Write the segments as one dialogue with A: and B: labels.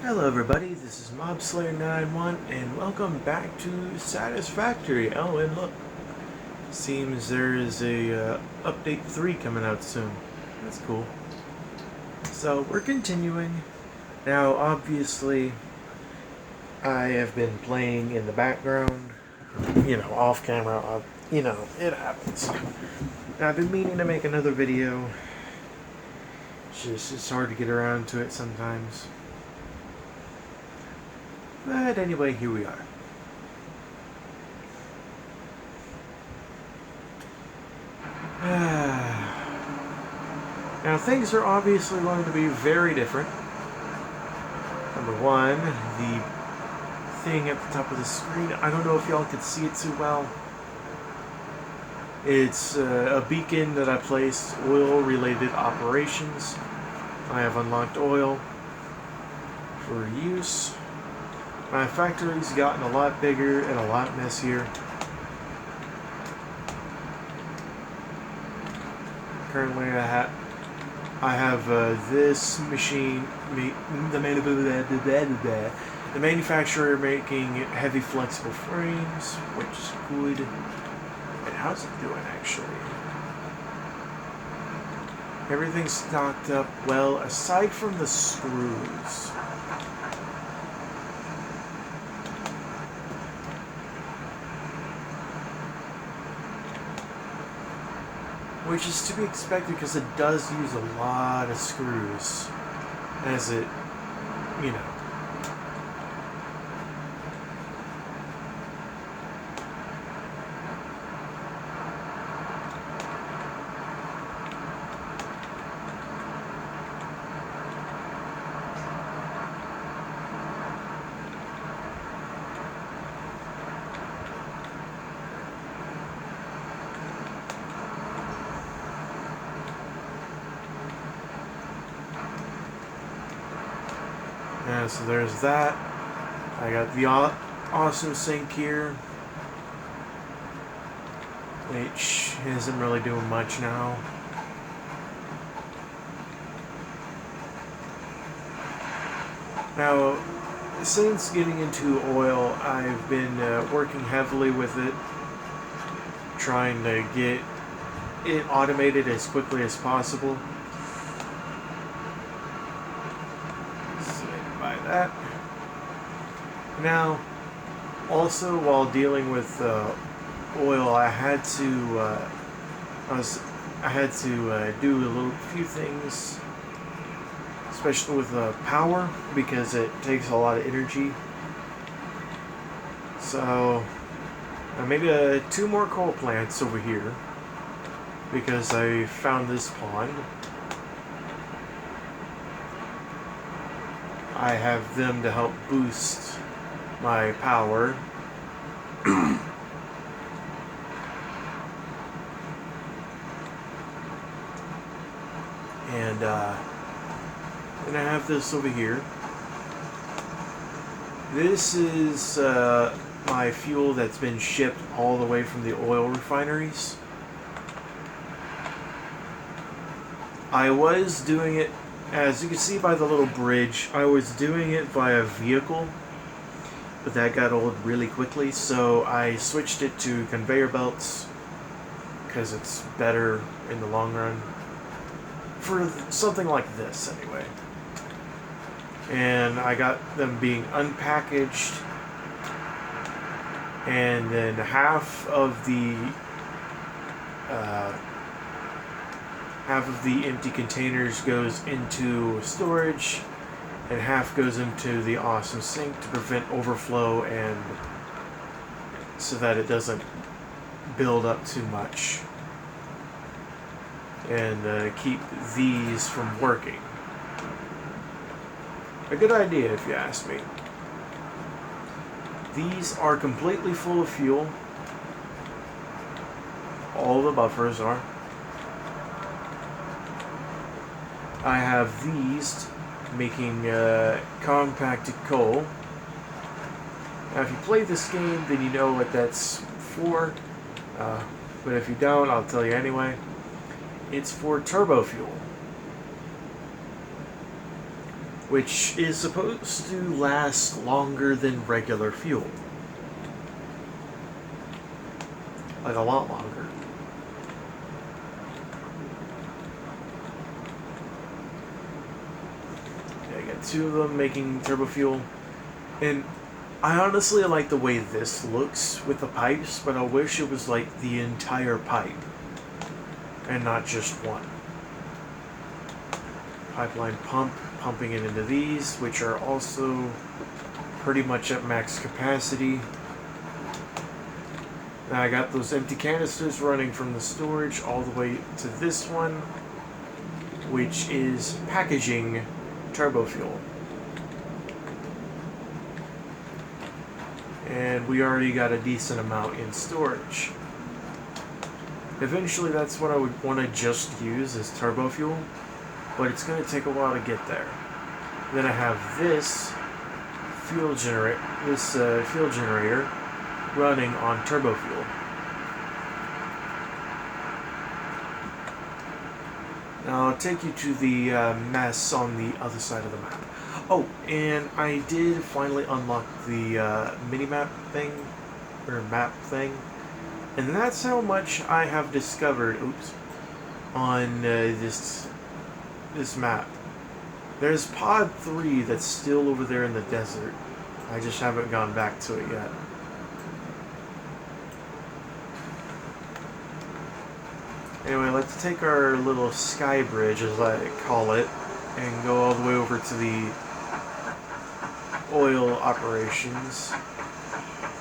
A: Hello everybody, this is MobSlayer91 and welcome back to Satisfactory. Oh, and look, seems there is a update 3 coming out soon. That's cool. So we're continuing. Now obviously I have been playing in the background, off camera, it happens. Now, I've been meaning to make another video. It's hard to get around to it sometimes. But anyway, here we are. Now, things are obviously going to be very different. Number one, the thing at the top of the screen, I don't know if y'all could see it too well. It's a beacon that I placed, oil-related operations. I have unlocked oil for use. My factory's gotten a lot bigger and a lot messier. Currently I have this machine, the manufacturer making heavy flexible frames, which is good. And how's it doing actually? Everything's stocked up well, aside from the screws. Which is to be expected because it does use a lot of screws as it, you know. Yeah, so there's that. I got the awesome sink here, which isn't really doing much now. Now, since getting into oil, I've been working heavily with it, trying to get it automated as quickly as possible. That. Now, also while dealing with oil, I had to do a few things, especially with power, because it takes a lot of energy. So I made 2 more coal plants over here because I found this pond. I have them to help boost my power. And I have this over here. This is my fuel that's been shipped all the way from the oil refineries. I was doing it, as you can see by the little bridge, I was doing it via vehicle, but that got old really quickly, so I switched it to conveyor belts, because it's better in the long run. For something like this, anyway. And I got them being unpackaged, and then half of the empty containers goes into storage, and half goes into the awesome sink to prevent overflow and so that it doesn't build up too much and keep these from working. A good idea, if you ask me. These are completely full of fuel. All the buffers are. I have these making compacted coal. Now, if you play this game, then you know what that's for. But if you don't, I'll tell you anyway. It's for turbo fuel. which is supposed to last longer than regular fuel. Like a lot longer. Yeah, I got two of them making turbo fuel. And I honestly like the way this looks with the pipes, but I wish it was like the entire pipe and not just one. Pipeline pump, pumping it into these, which are also pretty much at max capacity. Now I got those empty canisters running from the storage all the way to this one, which is packaging turbo fuel. And we already got a decent amount in storage. Eventually that's what I would want to just use as turbo fuel, but it's going to take a while to get there. Then I have this fuel generator running on turbo fuel. Now I'll take you to the mess on the other side of the map. Oh, and I did finally unlock the mini-map thing, or map thing, and that's how much I have discovered, on this map. There's Pod 3 that's still over there in the desert. I just haven't gone back to it yet. Anyway, let's take our little sky bridge, as I call it, and go all the way over to the oil operations.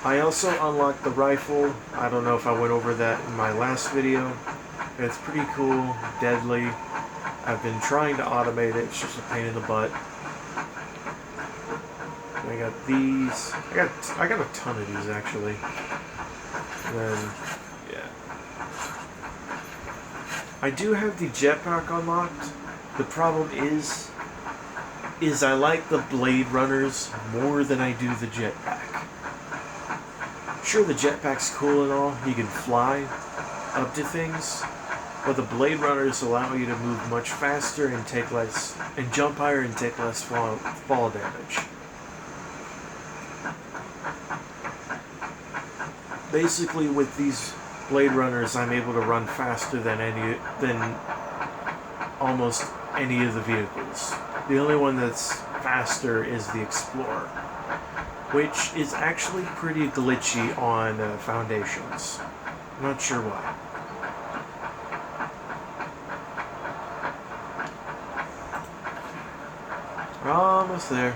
A: I also unlocked the rifle. I don't know if I went over that in my last video. It's pretty cool, deadly. I've been trying to automate it, it's just a pain in the butt. I got these. I got a ton of these actually. And then, yeah. I do have the jetpack unlocked. The problem is I like the Blade Runners more than I do the jetpack. Sure, the jetpack's cool and all, you can fly up to things, but the Blade Runners allow you to move much faster and take less, and jump higher and take less fall damage. Basically, with these Blade Runners, I'm able to run faster than almost any of the vehicles. The only one that's faster is the Explorer, which is actually pretty glitchy on Foundations. I'm not sure why. Almost there.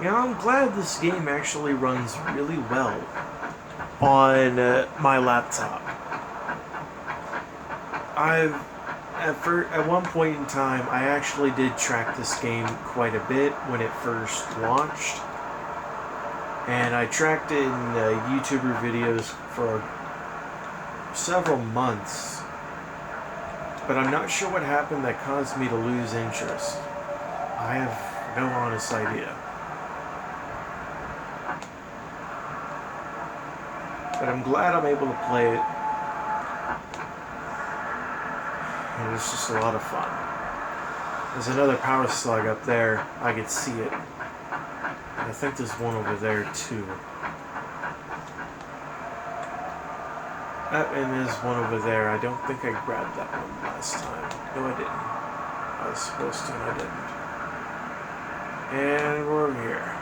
A: Yeah, I'm glad this game actually runs really well on my laptop. At one point in time, I actually did track this game quite a bit when it first launched. And I tracked it in YouTuber videos for several months. But I'm not sure what happened that caused me to lose interest. I have no honest idea. But I'm glad I'm able to play it. And it's just a lot of fun. There's another power slug up there. I could see it. And I think there's one over there too. And there's one over there. I don't think I grabbed that one last time. No, I didn't. I was supposed to and I didn't. And we're over here.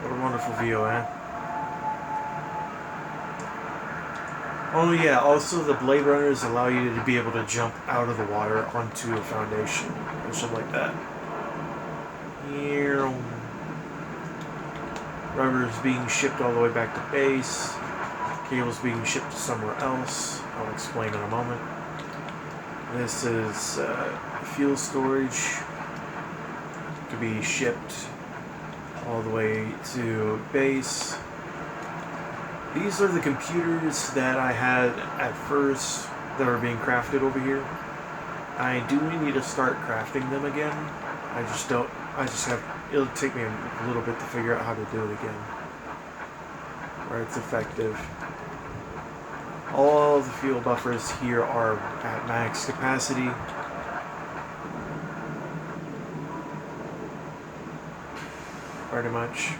A: What a wonderful view, eh? Oh yeah, also the Blade Runners allow you to be able to jump out of the water onto a foundation, or something like that. Rubber's being shipped all the way back to base. Cable's being shipped to somewhere else. I'll explain in a moment. This is fuel storage to be shipped all the way to base. These are the computers that I had at first that are being crafted over here. I do need to start crafting them again. I just don't. I just have. It'll take me a little bit to figure out how to do it again, where it's effective. All the fuel buffers here are at max capacity. Pretty much.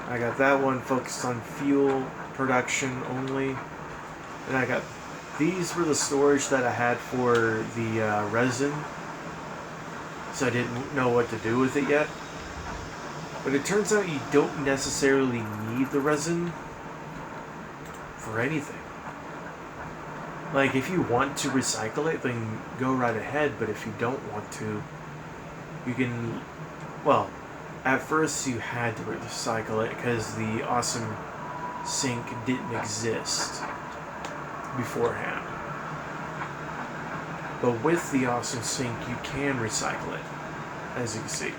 A: I got that one focused on fuel production only. And I got... These were the storage that I had for the resin. So I didn't know what to do with it yet. But it turns out you don't necessarily need the resin for anything. Like, if you want to recycle it, then go right ahead. But if you don't want to, you can... Well, at first you had to recycle it because the awesome sink didn't exist beforehand. But with the awesome sink, you can recycle it, as you can see.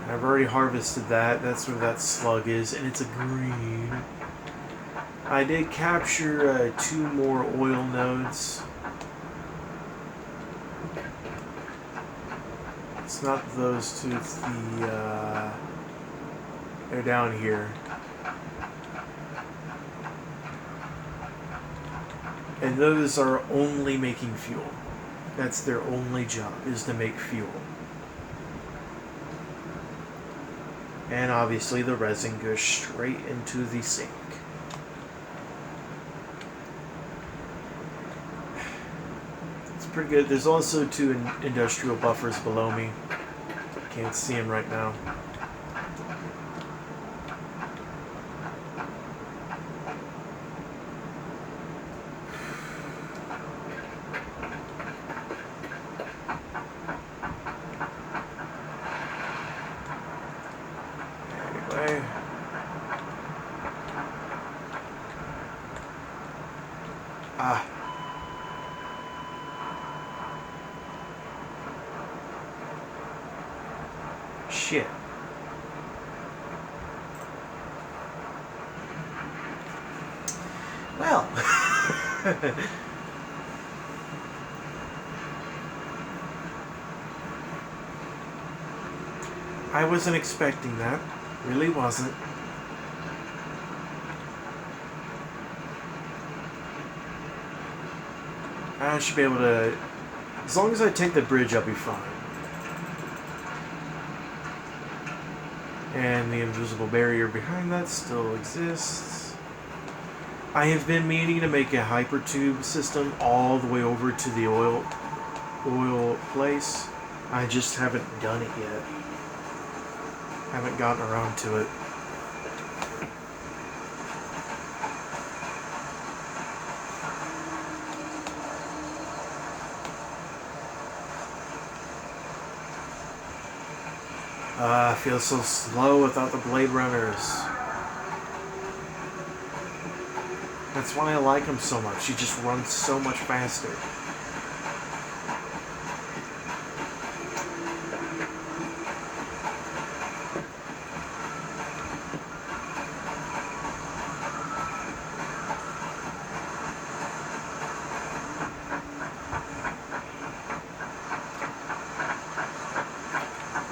A: I've already harvested that. That's where that slug is, and it's a green. I did capture 2 more oil nodes. It's not those 2, it's the, they're down here. And those are only making fuel. That's their only job, is to make fuel. And obviously the resin goes straight into the sink. It's pretty good. There's also 2 industrial buffers below me. Can't see them right now. Shit. Well. I wasn't expecting that. Really wasn't. I should be able to... As long as I take the bridge, I'll be fine. And the invisible barrier behind that still exists. I have been meaning to make a hypertube system all the way over to the oil place. I just haven't done it yet. Haven't gotten around to it. I feel so slow without the Blade Runners. That's why I like them so much. You just run so much faster.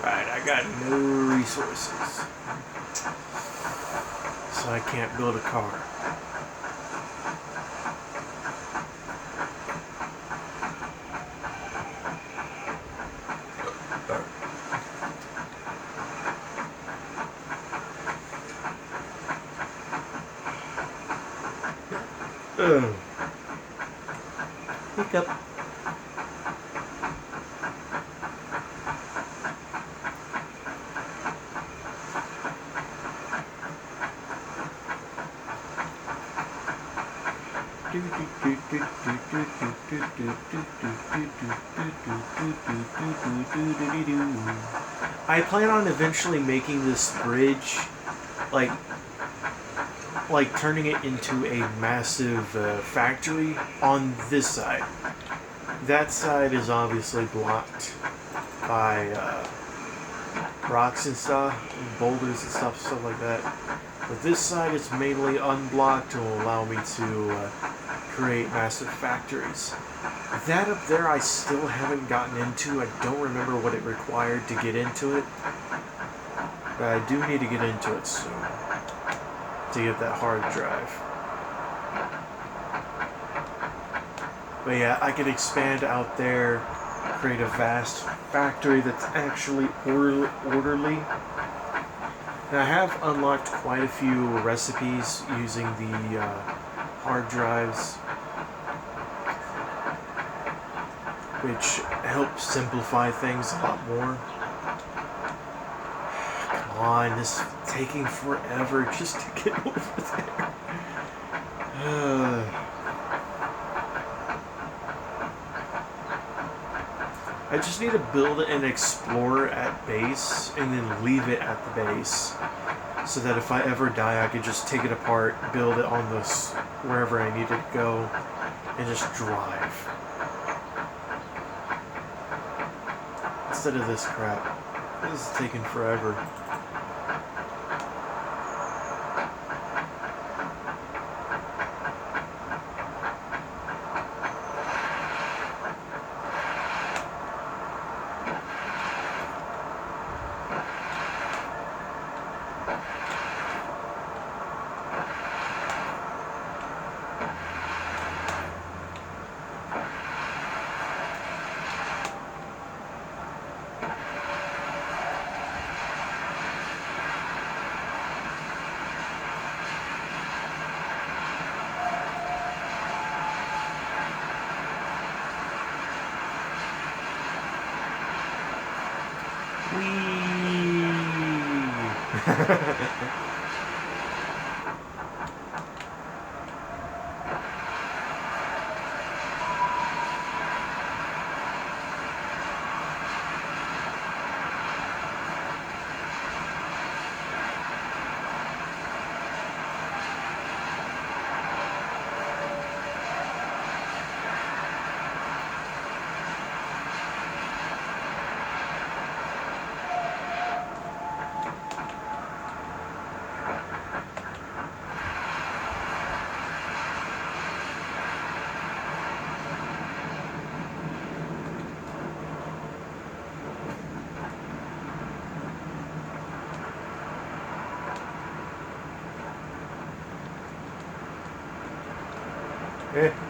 A: I got no resources, so I can't build a car. Hiccup. I plan on eventually making this bridge, like turning it into a massive factory on this side. That side is obviously blocked by rocks and stuff, boulders and stuff like that. But this side is mainly unblocked to allow me to create massive factories. That up there I still haven't gotten into. I don't remember what it required to get into it. But I do need to get into it soon. To get that hard drive. But yeah, I could expand out there, create a vast factory that's actually orderly. And I have unlocked quite a few recipes using the hard drives, which help simplify things a lot more. Come on, this is taking forever just to get over there. I just need to build an explorer at base and then leave it at the base, so that if I ever die I could just take it apart, build it on this wherever I need it to go, and just drive. Instead of this crap. This is taking forever.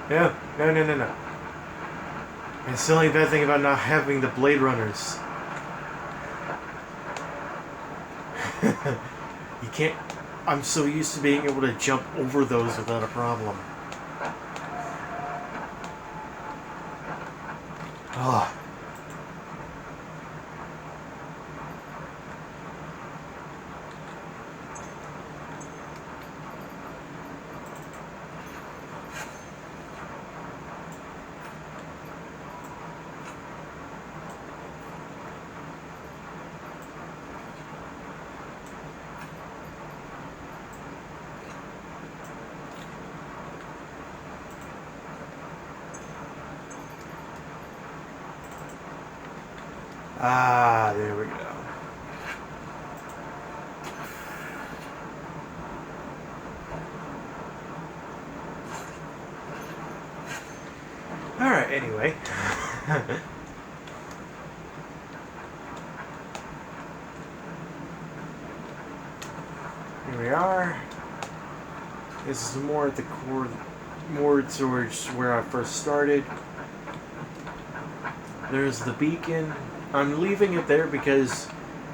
A: No. It's the only bad thing about not having the Blade Runners. You can't... I'm so used to being able to jump over those without a problem. Ugh. Ah, there we go. Alright, anyway. Here we are. This is more at the core, more towards where I first started. There's the beacon. I'm leaving it there because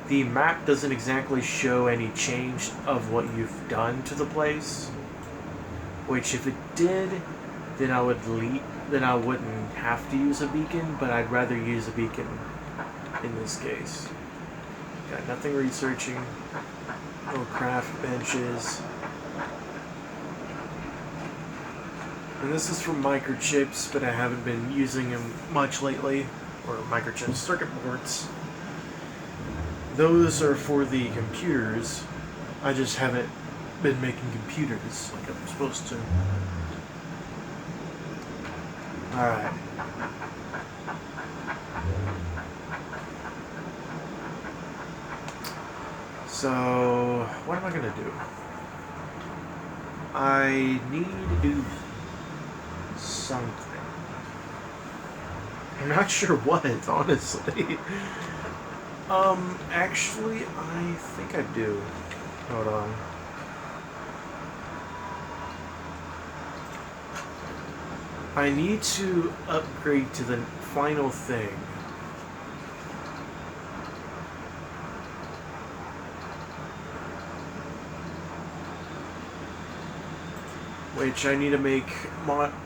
A: the map doesn't exactly show any change of what you've done to the place. Which, if it did, then I wouldn't have to use a beacon, but I'd rather use a beacon in this case. Got nothing researching. No craft benches. And this is from microchips, but I haven't been using them much lately. Or microchip circuit boards. Those are for the computers. I just haven't been making computers like I'm supposed to. Alright. So, what am I gonna do? I need to do something. I'm not sure what, honestly. Actually, I think I do. Hold on. I need to upgrade to the final thing. Which I need to make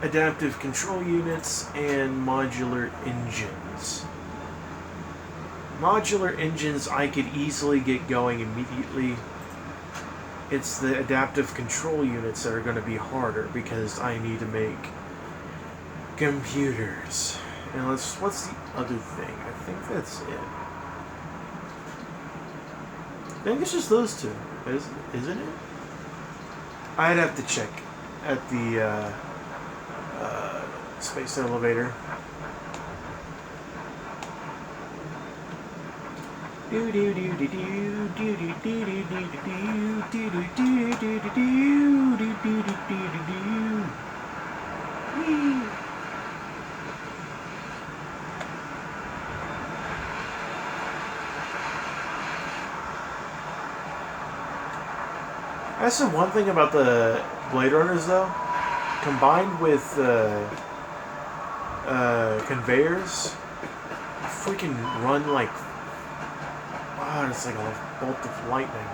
A: adaptive control units and modular engines. Modular engines I could easily get going immediately. It's the adaptive control units that are going to be harder because I need to make computers. And what's the other thing? I think that's it. I think it's just those two, isn't it? I'd have to check at the space elevator. That's the one thing about the Blade Runners, though. Combined with conveyors, freaking run like, wow, it's like a bolt of lightning.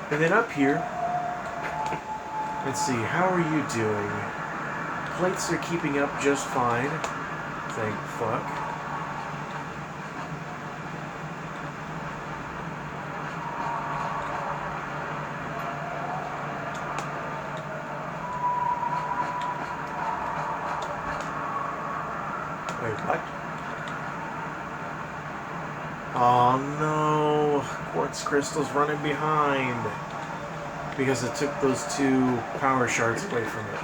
A: And then up here, let's see, how are you doing? Plates are keeping up just fine. Thank fuck. Wait, what? Oh no, quartz crystal's running behind because it took those two power shards away from it.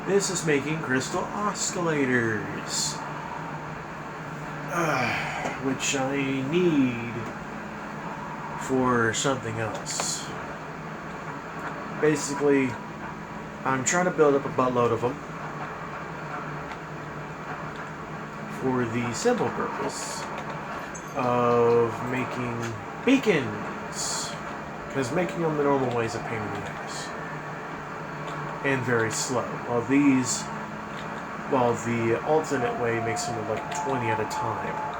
A: This is making crystal oscillators, which I need for something else. Basically, I'm trying to build up a buttload of them for the simple purpose of making beacons, because making them the normal way is a pain in the ass and very slow. While the alternate way makes them like 20 at a time.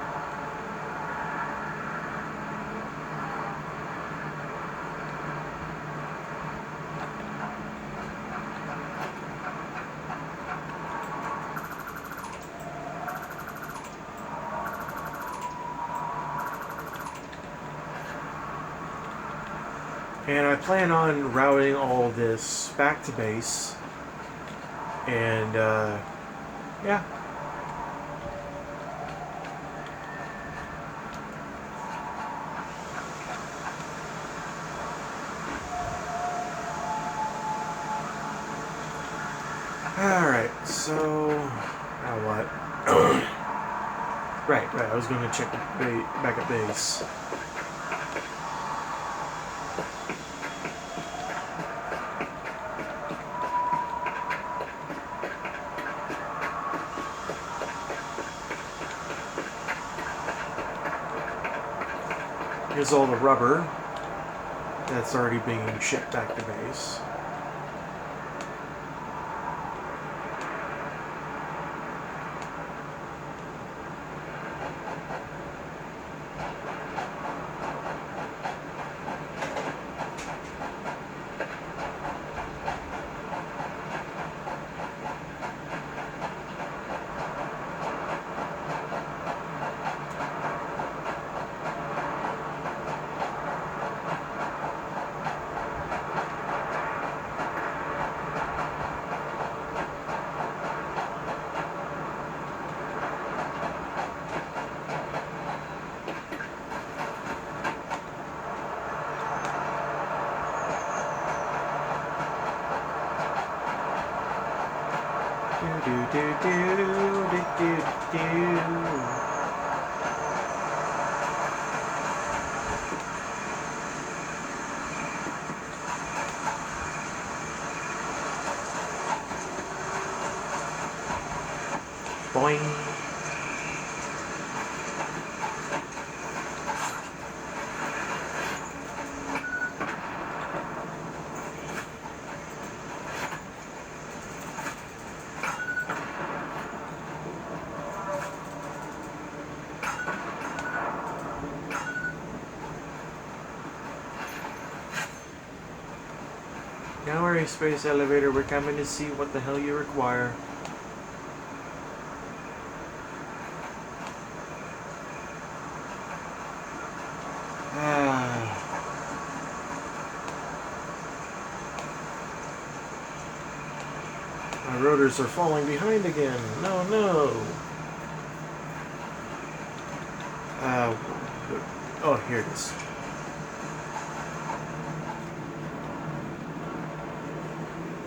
A: And I plan on routing all this back to base. And, yeah. Alright, so... now what? Right, I was going to check back at base. Here's all the rubber that's already being shipped back to base. Boing. Don't worry, space elevator, we're coming to see what the hell you require. My rotors are falling behind again. No. Oh, here it is.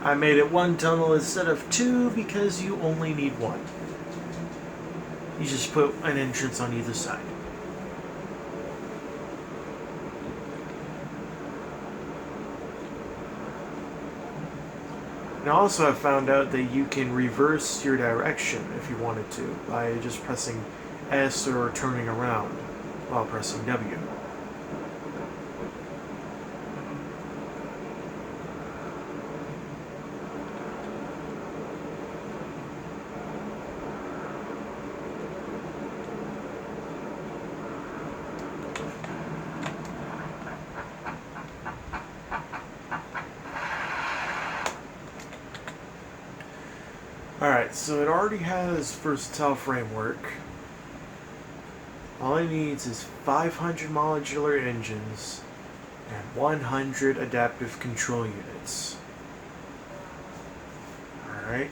A: I made it one tunnel instead of two because you only need one. You just put an entrance on either side. And also I found out that you can reverse your direction if you wanted to by just pressing S or turning around while pressing W. Alright, so it already has versatile framework. All it needs is 500 modular engines and 100 adaptive control units. Alright.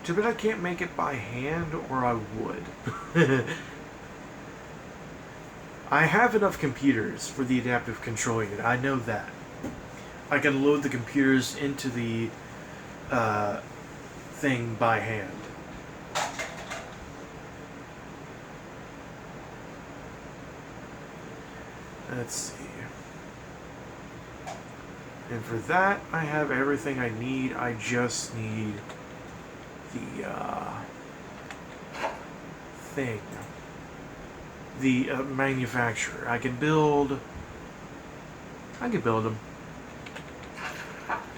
A: Too bad I can't make it by hand, or I would. I have enough computers for the adaptive control unit, I know that. I can load the computers into the thing by hand. Let's see. And for that, I have everything I need. I just need the thing. The manufacturer. I can build them.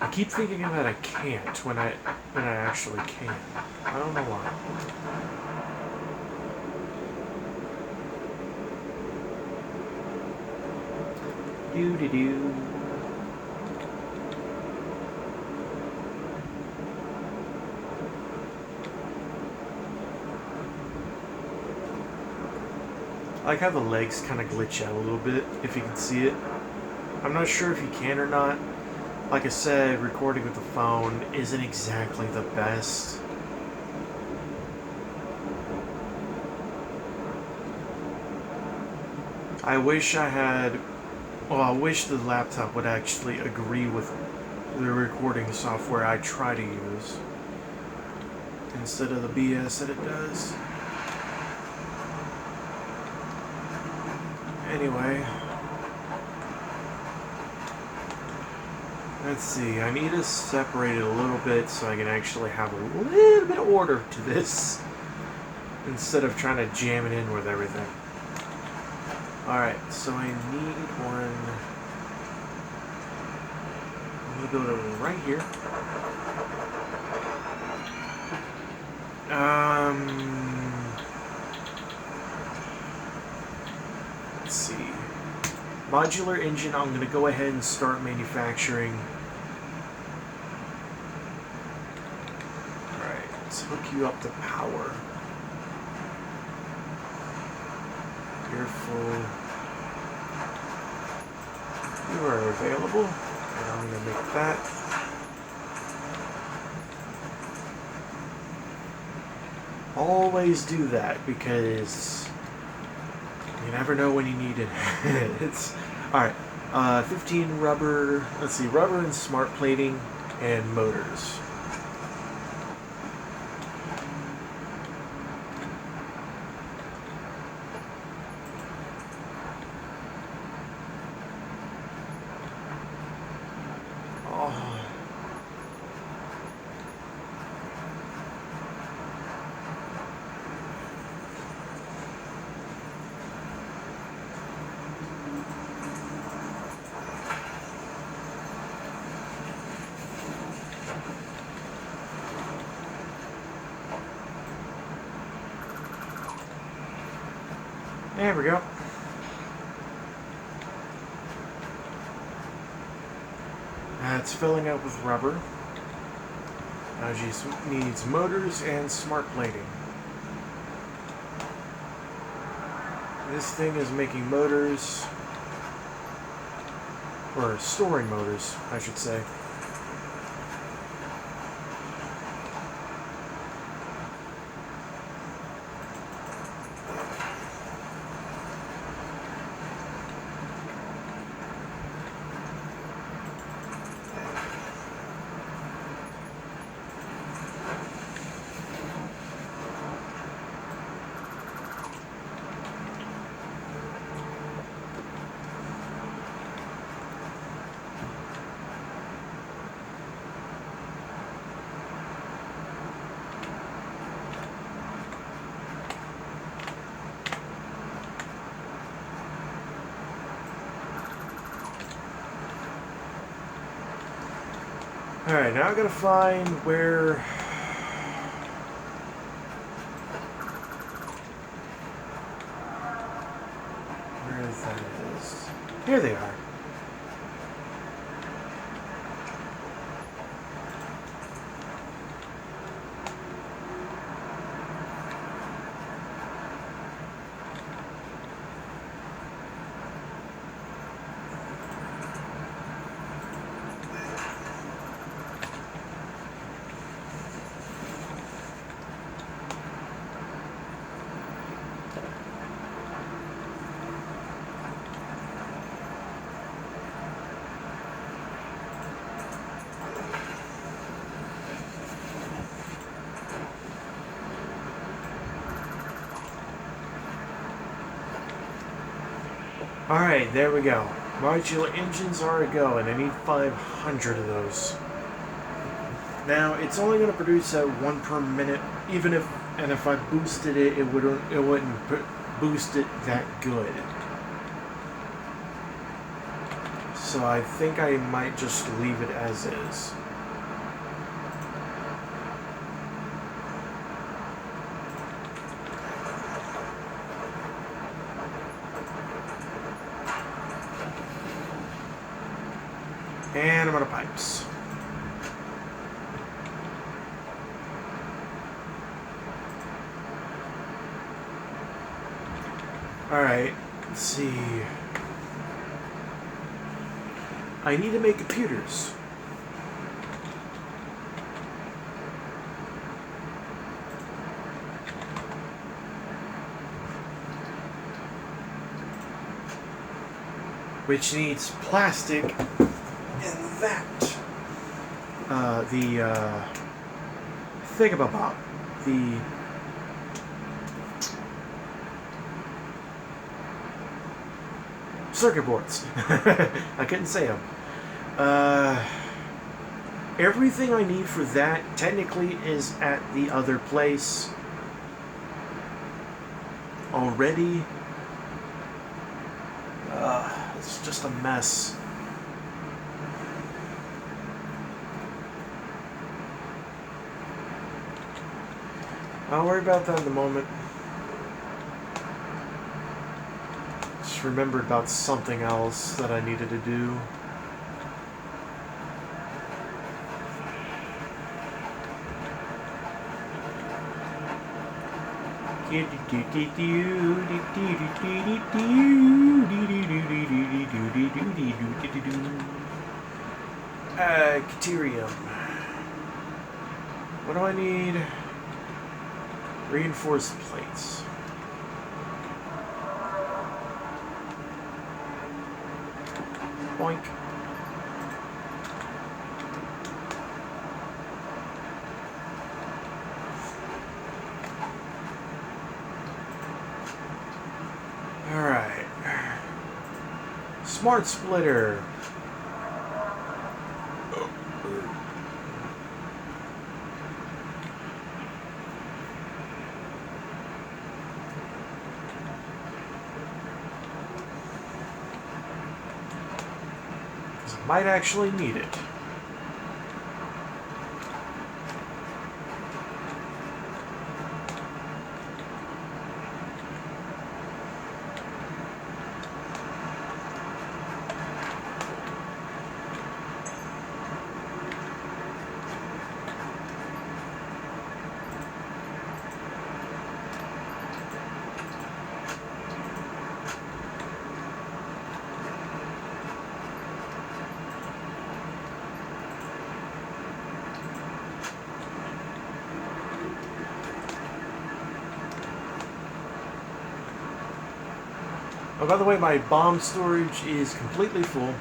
A: I keep thinking that I can't when I actually can. I don't know why. Doo-doo-doo. I like how the legs kind of glitch out a little bit, if you can see it. I'm not sure if you can or not. Like I said, recording with the phone isn't exactly the best. I wish I wish the laptop would actually agree with the recording software I try to use instead of the BS that it does. Anyway, let's see, I need to separate it a little bit so I can actually have a little bit of order to this instead of trying to jam it in with everything. Alright, so I need one. I'm going to build it right here. Let's see. Modular engine, I'm going to go ahead and start manufacturing. Alright, let's hook you up to power. Careful. You are available. And I'm going to make that. Always do that because you never know when you need it. It's alright. 15 rubber. Let's see, rubber and smart plating. and motors. There we go. It's filling up with rubber. Now she needs motors and smart plating. This thing is making motors, or storing motors, I should say. Alright, now I gotta find where that is. Here they are. Alright, there we go. Modular engines are a go, and I need 500 of those. Now, it's only going to produce at 1 per minute, even if I boosted it, it wouldn't boost it that good. So I think I might just leave it as is. And I'm out of pipes. Alright, let's see. I need to make computers. Which needs plastic and that. The thingamabob. The circuit boards. I couldn't say them. Everything I need for that technically is at the other place already. It's just a mess. I'll worry about that in a moment. Just remembered about something else that I needed to do. Deuterium. What do I need? Reinforced plates. Boink. Smart splitter. Might actually need it. Oh, by the way, my bomb storage is completely full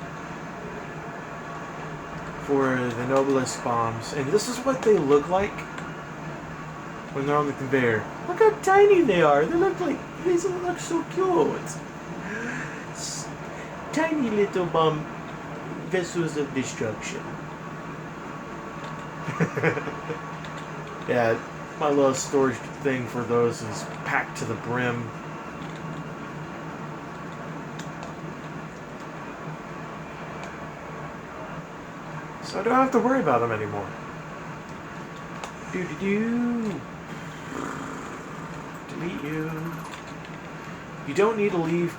A: for the Noblest bombs. And this is what they look like when they're on the conveyor. Look how tiny they are. They look so cute. Tiny little bomb vessels of destruction. Yeah, my little storage thing for those is packed to the brim. So I don't have to worry about them anymore. Doo-doo-doo. Delete you. You don't need to leave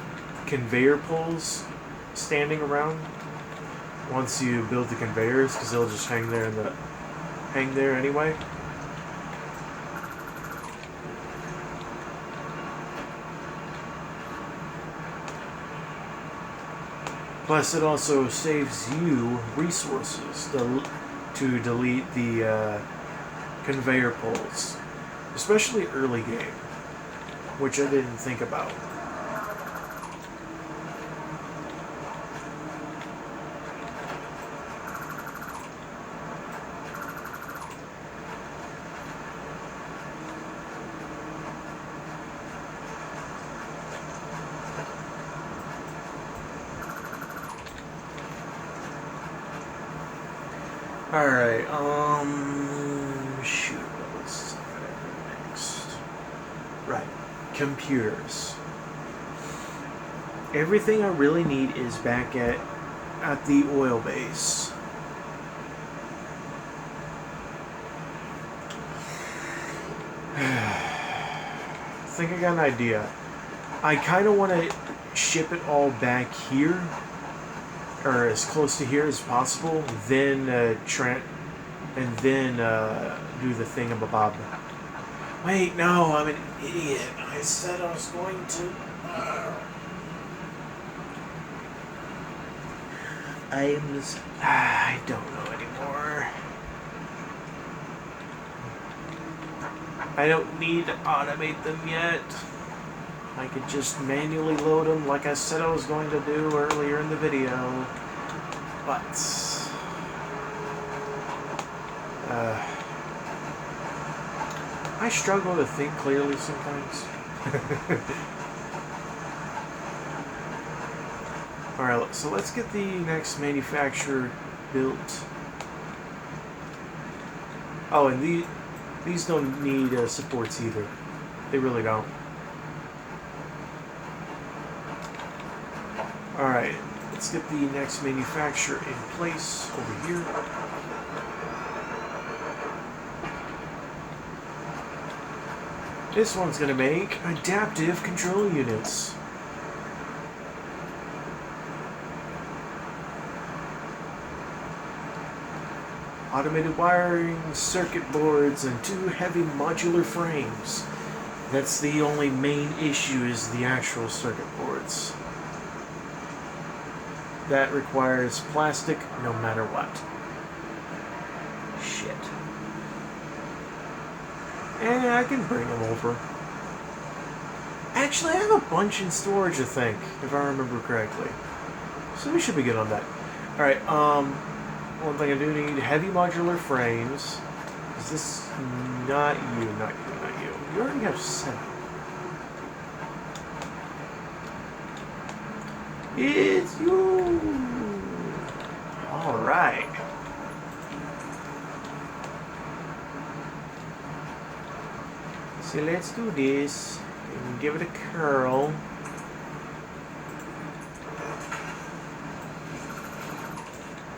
A: conveyor poles standing around once you build the conveyors, because they'll just hang there anyway. Plus, it also saves you resources to delete the conveyor poles, especially early game, which I didn't think about. Alright, shoot, what's next? Right, computers. Everything I really need is back at the oil base. I think I got an idea. I kind of want to ship it all back here, or as close to here as possible, then do the thingamabob. Wait, no, I'm an idiot. I said I was going to. I don't know anymore. I don't need to automate them yet. I could just manually load them like I said I was going to do earlier in the video. But I struggle to think clearly sometimes. Alright, so let's get the next manufacturer built. Oh, and these don't need supports either. They really don't. Alright, let's get the next manufacturer in place over here. This one's going to make adaptive control units. Automated wiring, circuit boards, and 2 heavy modular frames. That's the only main issue, is the actual circuit boards. That requires plastic no matter what. Shit. And I can bring them over. Actually, I have a bunch in storage, I think, if I remember correctly. So we should be good on that. Alright, one thing I do need, heavy modular frames. Is this not you, not you, not you. You already have 7. It's you. All right. So let's do this and give it a curl.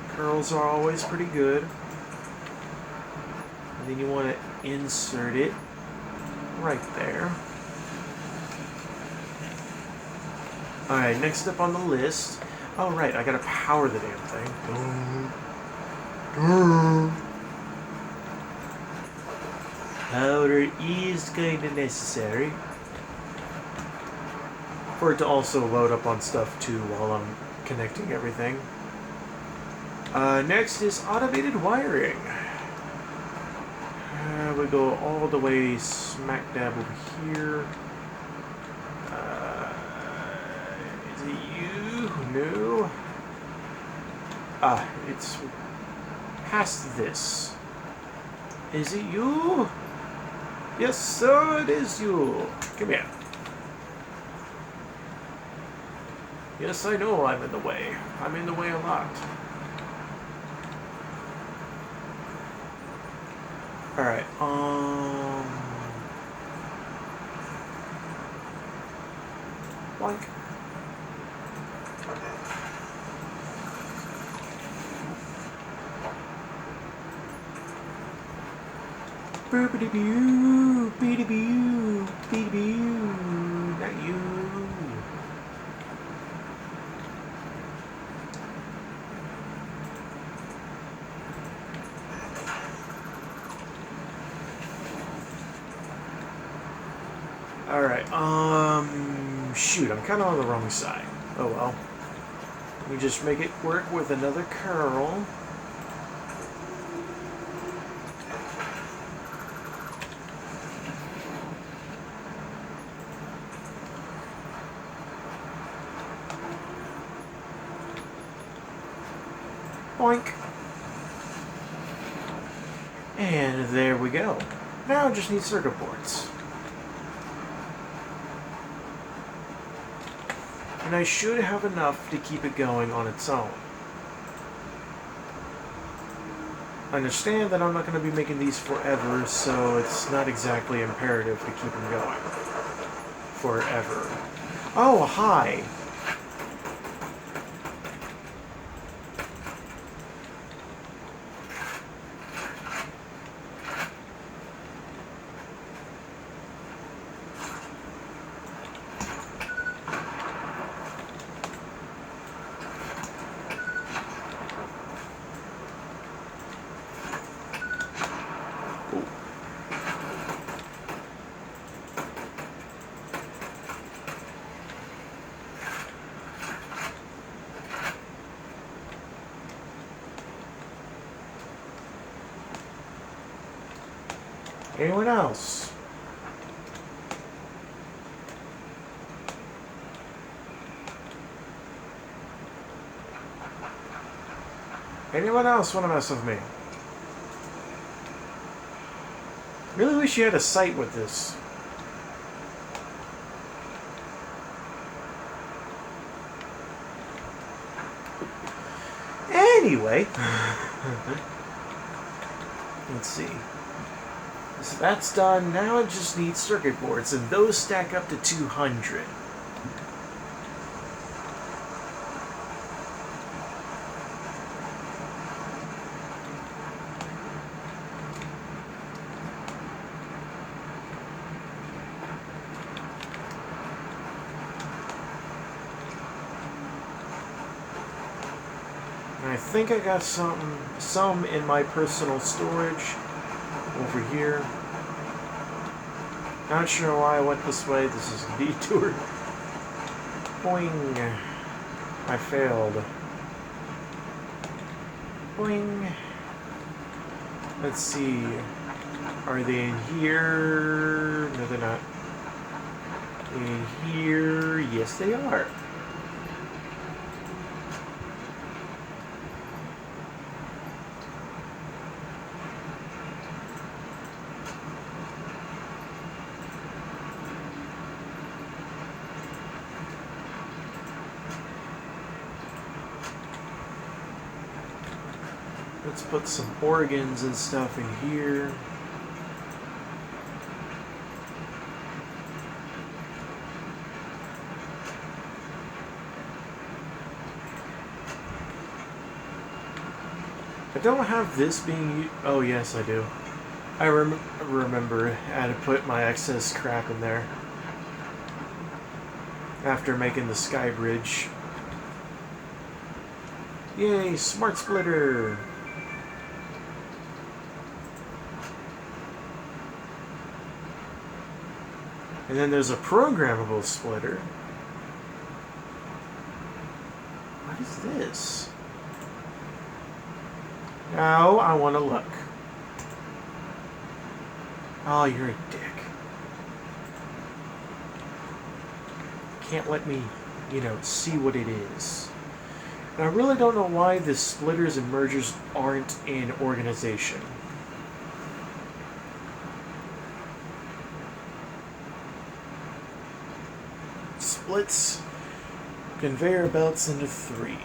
A: Curls are always pretty good. And then you want to insert it right there. Alright, next up on the list. Oh, right, I gotta power the damn thing. Power is kinda necessary. For it to also load up on stuff too while I'm connecting everything. Next is automated wiring. We go all the way smack dab over here. Is it you? No. It's past this. Is it you? Yes, sir, it is you. Come here. Yes, I know I'm in the way. I'm in the way a lot. Alright, Blank. Boop-a-dee-boo, bee-dee-boo, bee-dee-boo, not you. Alright, shoot, I'm kind of on the wrong side. Oh well. Let me just make it work with another curl. Boink. And there we go. Now I just need circuit boards. And I should have enough to keep it going on its own. I understand that I'm not going to be making these forever, so it's not exactly imperative to keep them going forever. Oh, hi! Anyone else? Anyone else want to mess with me? Really wish you had a sight with this. Anyway, let's see. So that's done. Now I just need circuit boards, and those stack up to 200. And I think I got some in my personal storage over here. Not sure why I went this way. This is a detour. Boing. I failed. Boing. Let's see. Are they in here? No, they're not. In here? Yes, they are. let's put some organs and stuff in here. I don't have this being... Oh, yes, I do. I remember I had to put my excess crap in there after making the sky bridge. Yay, smart splitter! And then there's a programmable splitter. What is this? Now I want to look. Oh, you're a dick. Can't let me, see what it is. And I really don't know why the splitters and mergers aren't in organization. Splits conveyor belts into 3.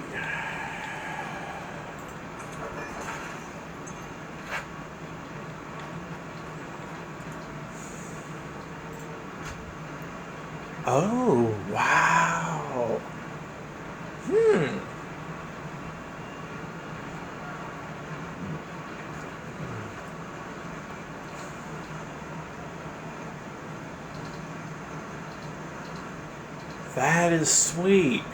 A: Oh, wow. That is sweet.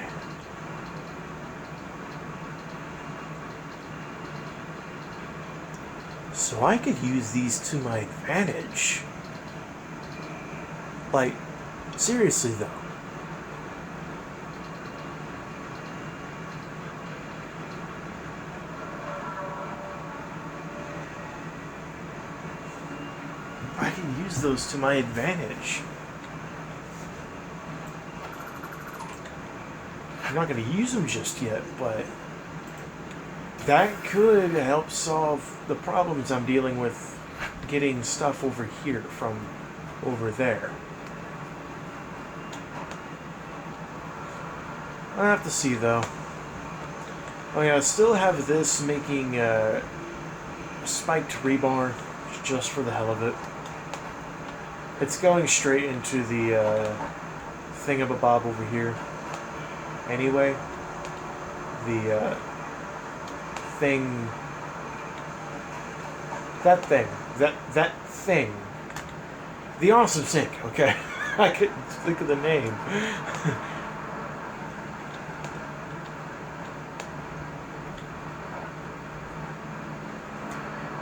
A: So I could use these to my advantage. Like, seriously though. I can use those to my advantage. I'm not going to use them just yet, but that could help solve the problems I'm dealing with getting stuff over here from over there. I'll have to see, though. Oh yeah, I still have this making spiked rebar just for the hell of it. It's going straight into the thingamabob over here. Anyway, the thing... That thing. The awesome sink, okay? I couldn't think of the name.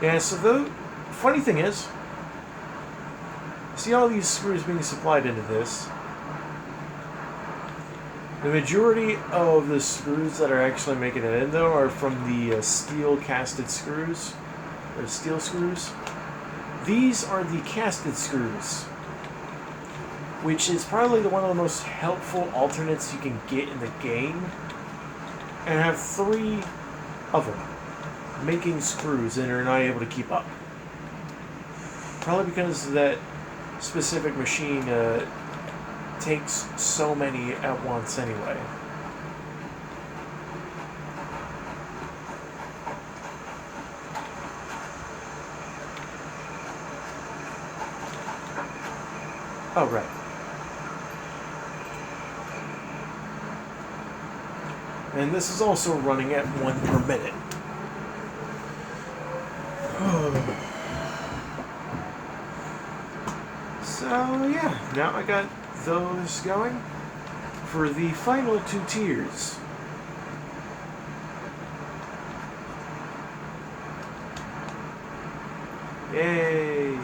A: Yeah, so the funny thing is, see all these screws being supplied into this? The majority of the screws that are actually making it in, though, are from the steel casted screws, or steel screws. These are the casted screws, which is probably one of the most helpful alternates you can get in the game. And I have 3 of them making screws and are not able to keep up. Probably because that specific machine takes so many at once anyway. Oh, right. And this is also running at 1 per minute. So, yeah, now I got those going for the final 2 tiers. Yay!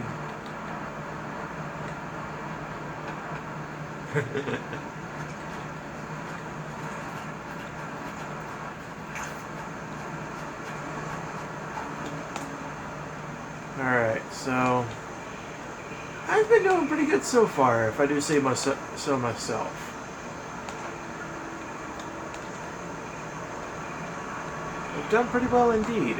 A: Alright, so I've been doing pretty good so far, if I do say so myself. I've done pretty well indeed.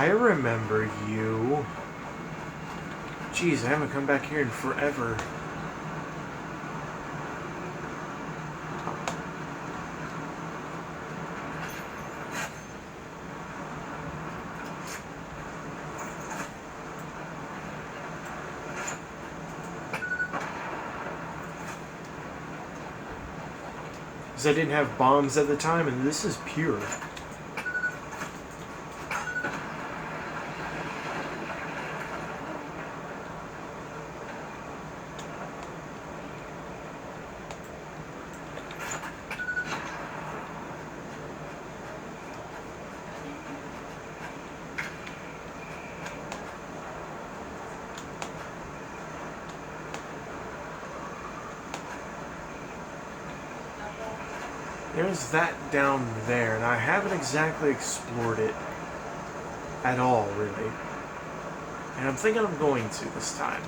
A: I remember you. Jeez, I haven't come back here in forever. Because I didn't have bombs at the time, and this is pure. There's that down there, and I haven't exactly explored it at all, really. And I'm thinking I'm going to this time.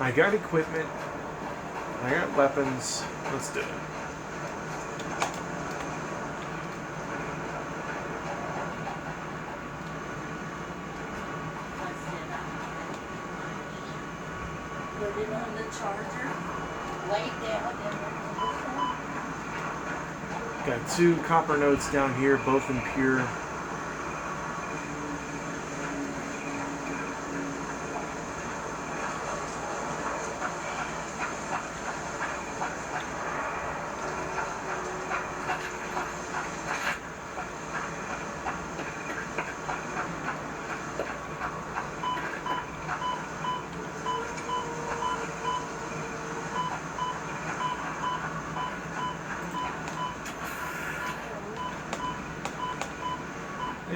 A: I got equipment, I got weapons, let's do it.
B: Put it on the charger, lay down, and
A: Got 2 copper nodes down here, both in pure.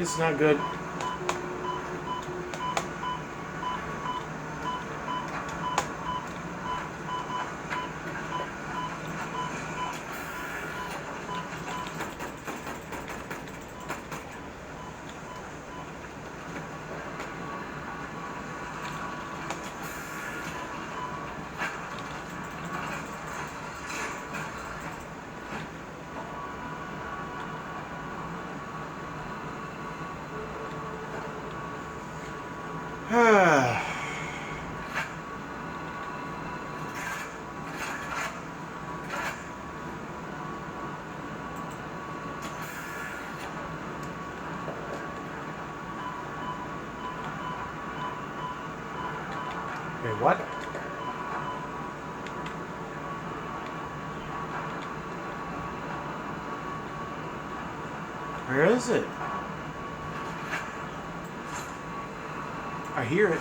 A: It's not good. Okay, what? Where is it? I hear it.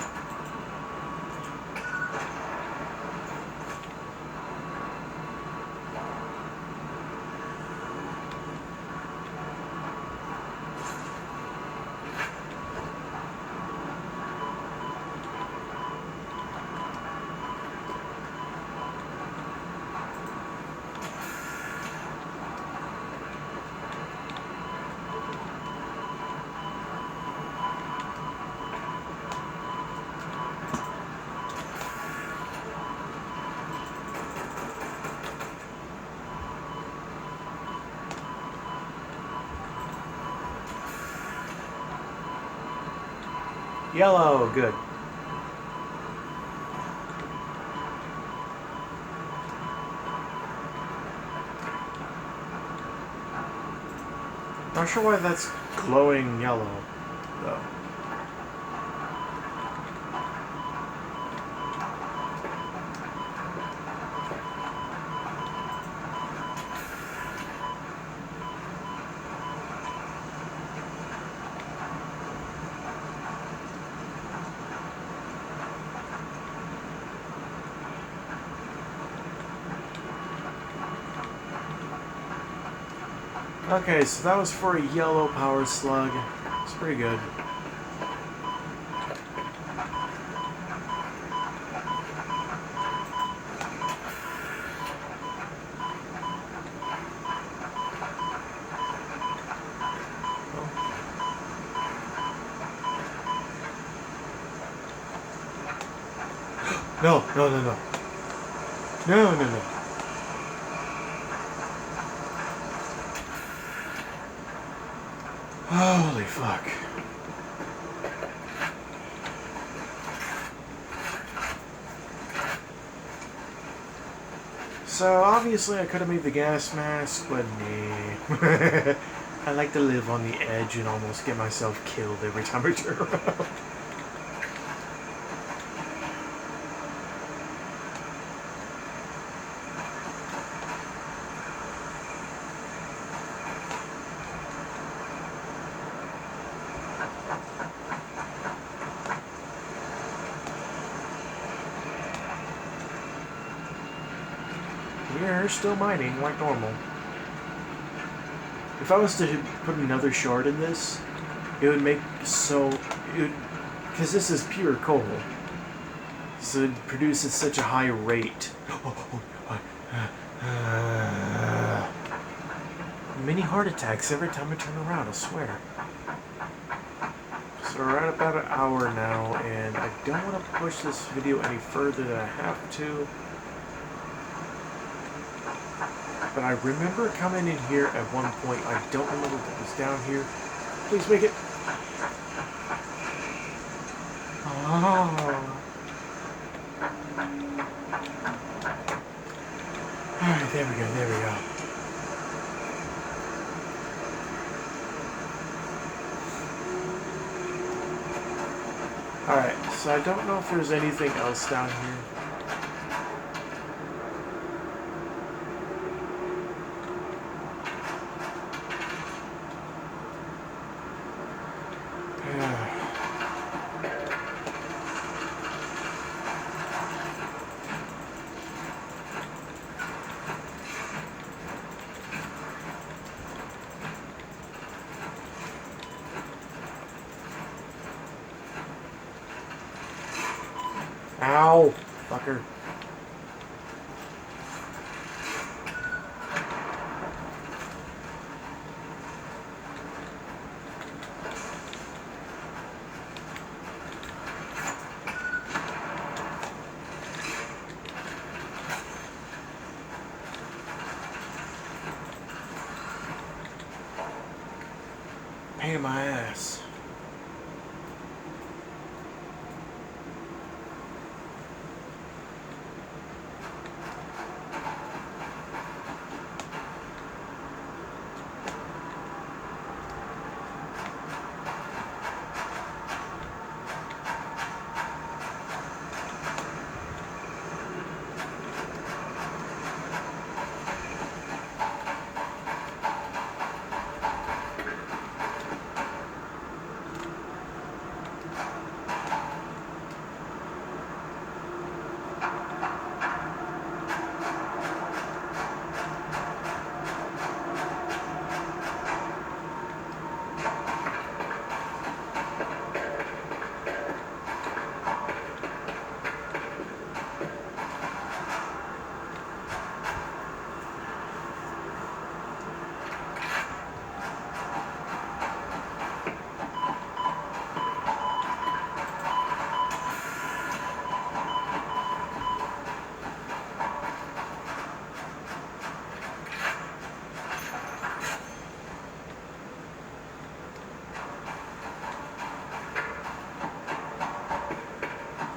A: Yellow, good. Not sure why that's glowing yellow, though. Okay, so that was for a yellow power slug. It's pretty good. No, no, no, no. No, no, no. Holy fuck. So obviously I could have made the gas mask, but nah. I like to live on the edge and almost get myself killed every time I turn around. We're still mining like normal. If I was to put another shard in this, it would make so... because this is pure coal. So it produces such a high rate. Many heart attacks every time I turn around, I swear. So we're at about an hour now, and I don't want to push this video any further than I have to. But I remember coming in here at one point. I don't remember what was down here. Please make it. Oh. Alright, there we go, there we go. Alright, so I don't know if there's anything else down here. Ow! Fucker. Pain in my ass.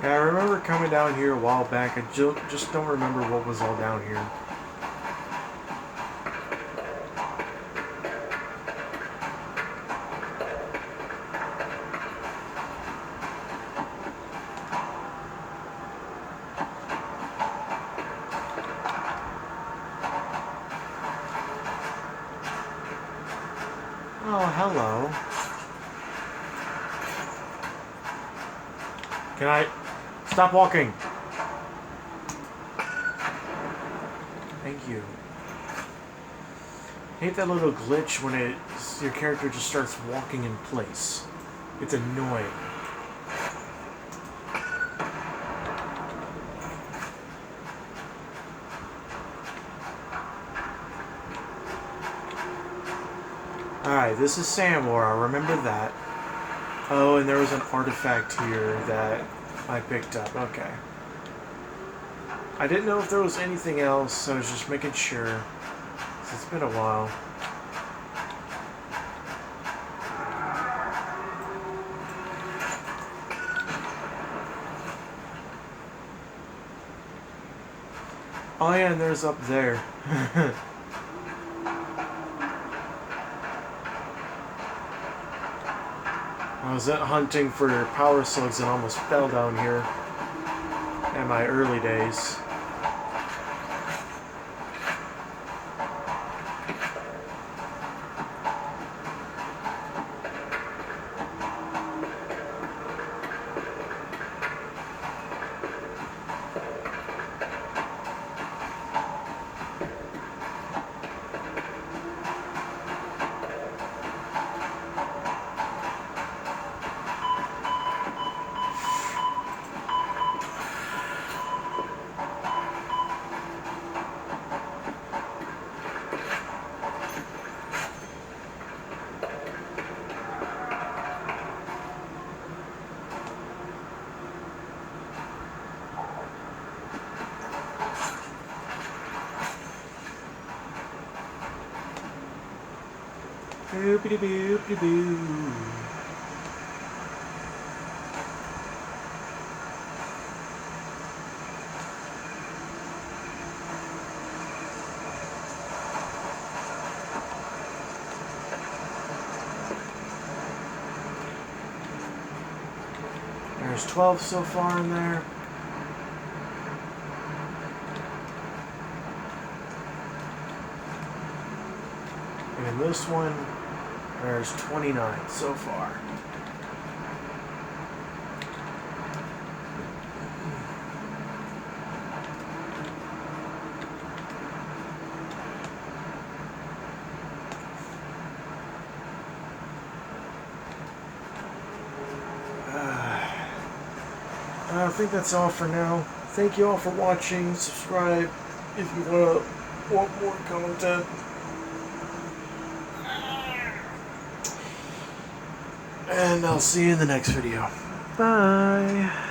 A: Yeah, I remember coming down here a while back. I just don't remember what was all down here. Oh, hello. Can I... Stop walking! Thank you. I hate that little glitch when your character just starts walking in place. It's annoying. Alright, this is Samor, I remember that. Oh, and there was an artifact here that I picked up. Okay. I didn't know if there was anything else, so I was just making sure. It's been a while. Oh yeah, and there's up there. I was hunting for power slugs and almost fell down here in my early days. Boopity boopity boo. There's 12 so far in there. And in this one, there's 29 so far. I think that's all for now. Thank you all for watching. Subscribe if you want more content. And I'll see you in the next video. Bye.